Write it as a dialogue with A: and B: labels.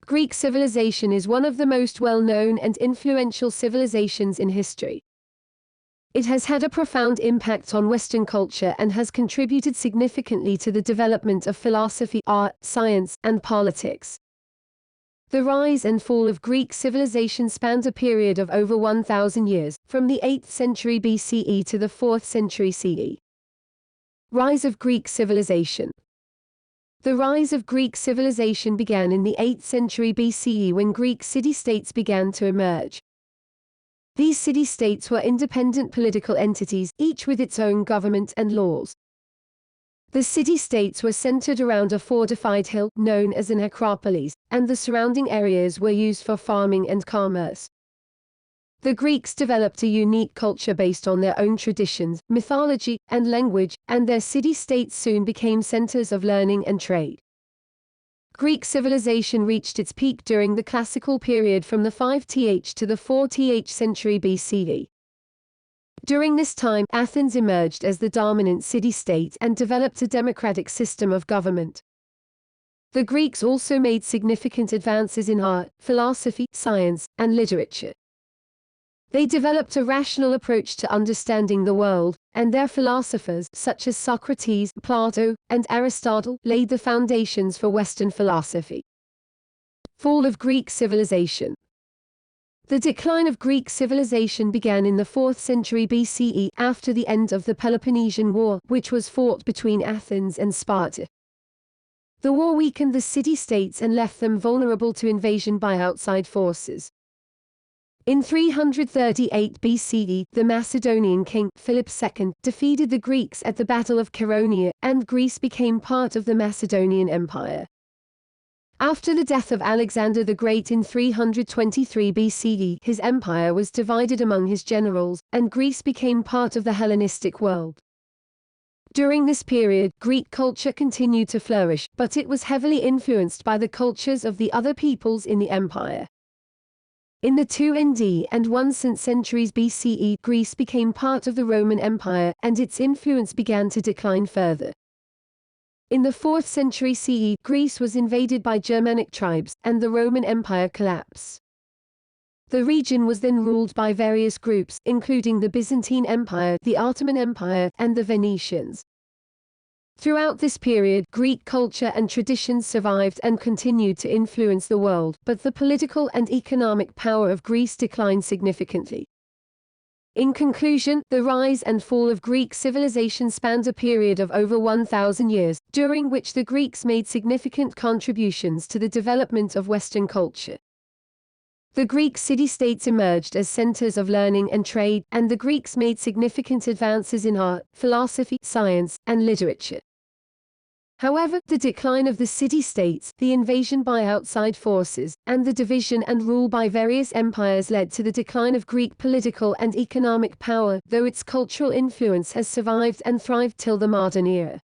A: Greek civilization is one of the most well-known and influential civilizations in history. It has had a profound impact on Western culture and has contributed significantly to the development of philosophy, art, science, and politics. The rise and fall of Greek civilization spanned a period of over 1,000 years, from the 8th century BCE to the 4th century CE. Rise of Greek civilization. The rise of Greek civilization began in the 8th century BCE when Greek city-states began to emerge. These city-states were independent political entities, each with its own government and laws. The city-states were centered around a fortified hill, known as an acropolis, and the surrounding areas were used for farming and commerce. The Greeks developed a unique culture based on their own traditions, mythology, and language, and their city-states soon became centers of learning and trade. Greek civilization reached its peak during the classical period from the 5th to the 4th century BCE. During this time, Athens emerged as the dominant city-state and developed a democratic system of government. The Greeks also made significant advances in art, philosophy, science, and literature. They developed a rational approach to understanding the world, and their philosophers, such as Socrates, Plato, and Aristotle, laid the foundations for Western philosophy. Fall of Greek civilization. The decline of Greek civilization began in the 4th century BCE after the end of the Peloponnesian War, which was fought between Athens and Sparta. The war weakened the city-states and left them vulnerable to invasion by outside forces. In 338 BCE, the Macedonian king, Philip II, defeated the Greeks at the Battle of Chaeronea, and Greece became part of the Macedonian Empire. After the death of Alexander the Great in 323 BCE, his empire was divided among his generals, and Greece became part of the Hellenistic world. During this period, Greek culture continued to flourish, but it was heavily influenced by the cultures of the other peoples in the empire. In the 2nd and 1st centuries BCE, Greece became part of the Roman Empire, and its influence began to decline further. In the 4th century CE, Greece was invaded by Germanic tribes, and the Roman Empire collapsed. The region was then ruled by various groups, including the Byzantine Empire, the Ottoman Empire, and the Venetians. Throughout this period, Greek culture and traditions survived and continued to influence the world, but the political and economic power of Greece declined significantly. In conclusion, the rise and fall of Greek civilization spanned a period of over 1,000 years, during which the Greeks made significant contributions to the development of Western culture. The Greek city-states emerged as centers of learning and trade, and the Greeks made significant advances in art, philosophy, science, and literature. However, the decline of the city-states, the invasion by outside forces, and the division and rule by various empires led to the decline of Greek political and economic power, though its cultural influence has survived and thrived till the modern era.